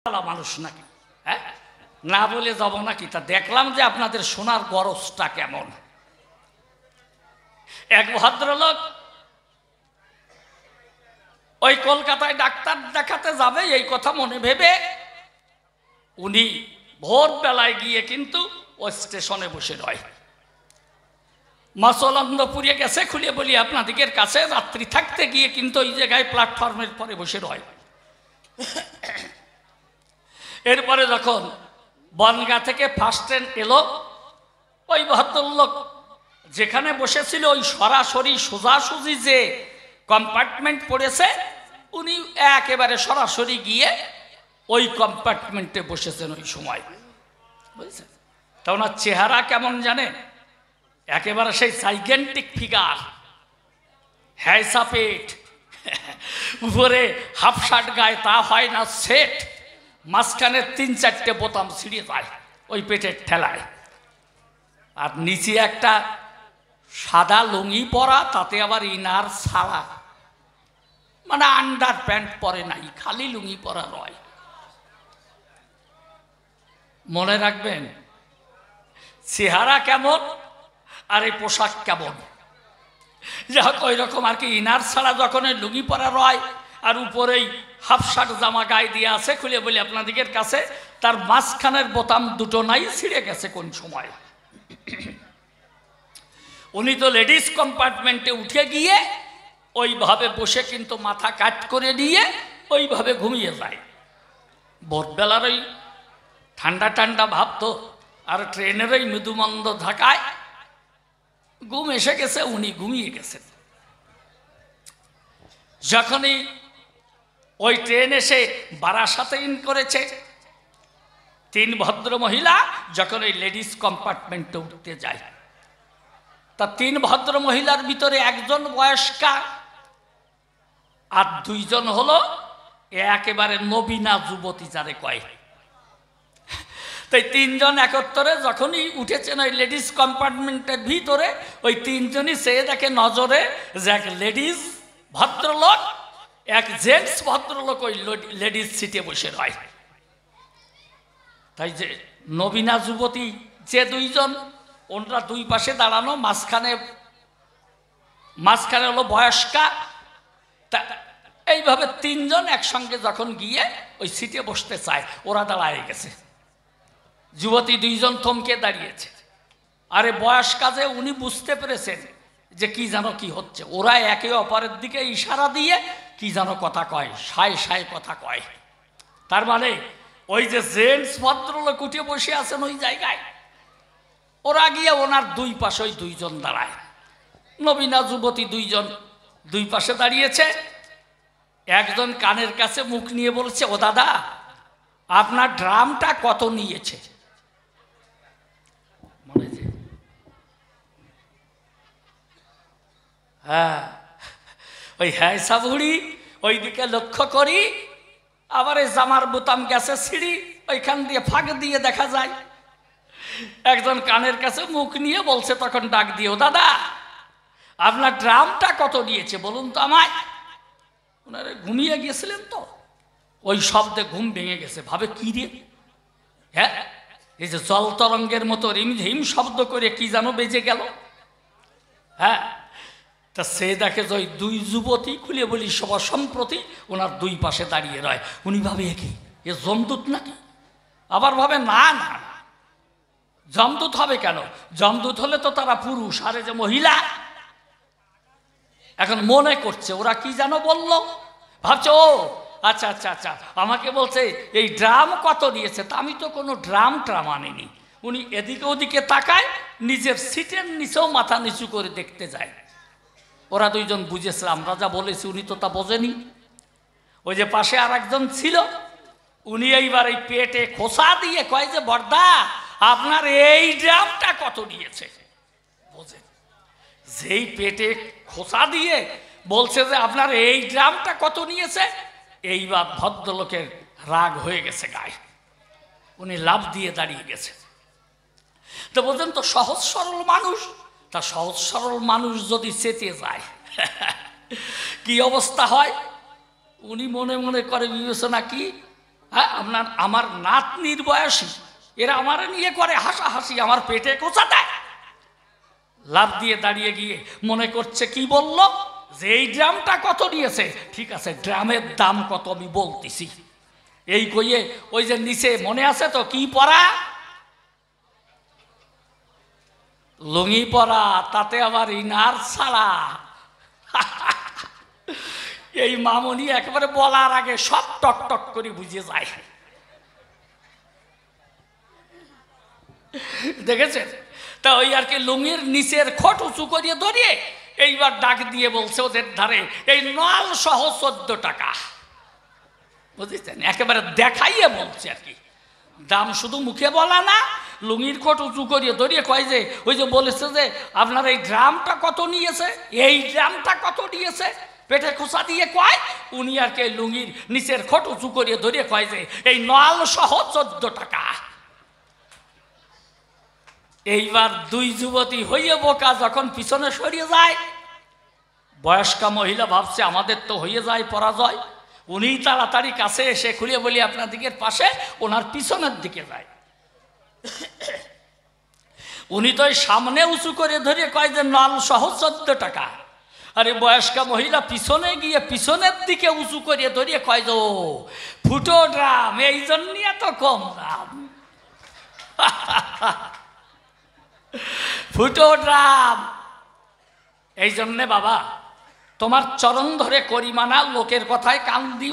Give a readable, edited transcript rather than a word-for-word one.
মানুষ নাকি? হ্যাঁ, না বলে যাব নাকি? তা দেখলাম যে আপনাদের শোনার গরজটা কেমন। এক ভদ্রলোক ওই কলকাতায় ডাক্তার দেখাতে যাবে এই কথা মনে ভেবে উনি ভোরবেলায় গিয়ে কিন্তু ওই স্টেশনে বসে রয়। মাসলন্দপুরে গেছে, খুলে বলি আপনাদের কাছে, রাত্রি থাকতে গিয়ে কিন্তু ওই জায়গায় প্ল্যাটফর্মের পরে বসে রয়। এরপরে যখন বনগা থেকে ফার্স্ট ট্রেন এলো, ওই ভদ্রলোক যেখানে বসেছিল ওই সরাসরি সোজাসুজি যে কম্পার্টমেন্ট পড়েছে, উনি একেবারে সরাসরি গিয়ে ওই কম্পার্টমেন্টে বসেছেন ওই সময়, বুঝছেন? তা ওনার চেহারা কেমন জানেন? একেবারে সেই সাইগেন্টিক ফিগার, হ্যাঁসা পেট, উপরে হাফ শার্ট গায়ে, তা হয় না সেট, মাঝখানে 3-4টে বোতাম ছিঁড়ে যায় ওই পেটের ঠেলায়, আর নিচে একটা সাদা লুঙ্গি পরা, তাতে আবার ইনার ছাড়া, মানে আন্ডার প্যান্ট পরে নাই, খালি লুঙ্গি পরা রয়। মনে রাখবেন চেহারা কেমন আর এই পোশাক কেমন। যাক ওই রকম আর কি, ইনার ছাড়া যখন লুঙ্গি পরা রয় আর উপরেই হাফ শার্ট জামা গায়ে দিয়ে আছে, খুলে বলি আপনাদের কাছে তার মাঝখানের বোতাম দুটো নাই, ছিঁড়ে গেছে কোন সময়। উনি তো লেডিস কম্পার্টমেন্টে উঠে গিয়ে ওইভাবে বসে কিন্তু মাথা কাট করে নিয়ে ওইভাবে ঘুমিয়ে যায়। ভোরবেলার ওই ঠান্ডা ঠান্ডা ভাব তো, আর ট্রেনের ওই মৃদুমন্দ ধাক্কায় ঘুম এসে গেছে, উনি ঘুমিয়ে গেছেন। যখনই ওই ট্রেন এসে বারাসাতে ইন করেছে, 3 ভদ্র মহিলা যখন ওই লেডিস কম্পার্টমেন্টে উঠতে যায়, তা 3 ভদ্র মহিলার ভিতরে একজন বয়স্কা আর 2 জন হলো একেবারে নবীনা যুবতী যারে কয়। তাই 3 জন একত্রে যখনই উঠেছেন ওই লেডিস কম্পার্টমেন্টের ভিতরে, ওই 3 জনই চেয়ে দেখে নজরে যে এক লেডিস ভদ্রলোক, এক জেন্টস ভদ্রলোক ওই লেডিস সিটে বসে রয়। তাই যে নবীনা যুবতী যে 2 জন, ওনারা 2 পাশে দাঁড়ানো, মাঝখানে হলো বয়স্কা। তা এইভাবে 3 জন একসঙ্গে যখন গিয়ে ওই সিটে বসতে চায়, ওরা দাঁড়ায় গেছে, যুবতী 2 জন থমকে দাঁড়িয়েছে। আরে বয়স্কা যে, উনি বুঝতে পেরেছেন যে কি যেন কি হচ্ছে, ওরা একে অপরের দিকে ইশারা দিয়ে কি যেন কথা কয়, সায় সায় কথা কয়। তার মানে ওই যে জেন্টস ভদ্রলোক উঠে বসে আছেন ওই জায়গায়, ওরা গিয়ে ওনার 2 পাশে ওই 2 জন দাঁড়ায়। নবীনা যুবতী 2 জন 2 পাশে দাঁড়িয়েছে। একজন কানের কাছে মুখ নিয়ে বলছে, ও দাদা আপনার ড্রামটা কত নিয়েছে? মনে যে হ্যাঁ, ওই হ্যাঁসা বুড়ি ওই দিকে লক্ষ্য করি, আবার এই জামার বোতাম গেছে ছিঁড়ি, ওইখান দিয়ে ফাঁক দিয়ে দেখা যায় একজন কানের কাছে মুখ নিয়ে বলছে, তখন ডাক দিও, দাদা আপনার ড্রামটা কত নিয়েছে বলুন তো আমায়। ওনারা ঘুমিয়ে গিয়েছিলেন তো, ওই শব্দে ঘুম ভেঙে গেছে, ভাবে কি রে, হ্যাঁ এই যে জল তরঙ্গের মতো রিমঝিম শব্দ করে কি যেন বেজে গেল। হ্যাঁ, তা সে দেখে যে ওই 2 যুবতী, খুলে বলি সভা সম্প্রতি ওনার 2 পাশে দাঁড়িয়ে রয়। উনি ভাবে কি এ যমদূত নাকি? আবার ভাবে না না, যমদূত হবে কেন? যমদূত হলে তো তারা পুরুষ, আরে যে মহিলা। এখন মনে করছে ওরা কি যেন বলল, ভাবছে ও আচ্ছা আচ্ছা আচ্ছা, আমাকে বলছে এই ড্রাম কত নিয়েছে, তা আমি তো কোনো ড্রাম আনিনি। উনি এদিকে ওদিকে তাকায়, নিজের সিটের নিচেও মাথা নিচু করে দেখতে যায়। ওরা 2 জন বুঝেছে আমরা যা বলেছি, উনি তো তা বোঝেনি। ওই যে পাশে আর একজন ছিল, উনি এইবার এই পেটে খোসা দিয়ে কয় যে, বর্দা আপনার এই ড্রামটা কত নিয়েছে? বোঝেন, যেই পেটে খোসা দিয়ে বলছে যে আপনার এই ড্রামটা কত নিয়েছে, এইবার ভদ্রলোকের রাগ হয়ে গেছে গায়ে, উনি লাফ দিয়ে দাঁড়িয়ে গেছে। তো বলছেন তো সহজ সরল মানুষ, তা সহজ সরল মানুষ যদি চেতে যায় কি অবস্থা হয়। উনি মনে মনে করে বিবেচনা, কি হ্যাঁ, আমার নাতনির বয়সী, এরা আমার নিয়ে করে হাসাহাসি, আমার পেটে কোচা দেয়। লাফ দিয়ে দাঁড়িয়ে গিয়ে মনে করছে কি বলল, যে এই ড্রামটা কত নিয়েছে, ঠিক আছে ড্রামের দাম কত আমি বলতেছি। এই কইয়ে ওই যে নিচে মনে আছে তো কি পরা, লুঙ্গি পরা, তাতে আবার ইনার ছাড়া। এই মামনি একেবারে বলার আগে সব টক টক করে বুঝে যায়। দেখেছেন? তা ওই আর কি লুঙ্গির নিচের খোট উঁচু করিয়ে ধরিয়ে এইবার ডাক দিয়ে বলছে ওদের ধারে এই নল সহ 14 টাকা। বুঝেছেন? একেবারে দেখাইয়ে বলছে আর কি, দাম শুধু মুখে বলা না, লুঙ্গির খোট উঁচু করিয়ে ধরিয়ে কয় যে ওই যে বলেছে যে আপনার এই ড্রামটা কত নিয়েছে, এই ড্রামটা কত নিয়েছে, পেটে খোসা দিয়ে কয়। উনি আর কি লুঙ্গির নিচের খোট উঁচু করিয়ে ধরিয়ে কয় যে এই নল সহ 14 টাকা। এইবার দুই যুবতী হইয়ে বোকা যখন পিছনে সরিয়ে যায়, বয়স্কা মহিলা ভাবছে আমাদের তো হয়ে যায় পরাজয়, উনি তাড়াতাড়ি কাছে এসে খুলে বলি আপনার দিকের পাশে, ওনার পিছনের দিকে যায়। উনি তো সামনে উঁচু করে ধরে কয় যে নল সহ 14 টাকা। আরে বয়স্কা মহিলা পিছনে গিয়ে পিছনের দিকে উঁচু করে ধরিয়ে কয় যে ফুটো ড্রাম, এই জন্য এত কম দাম। ফুটো ড্রাম এই জন্যে বাবা, তোমার চরণ ধরে করিমানা, লোকের কথায় কান দিও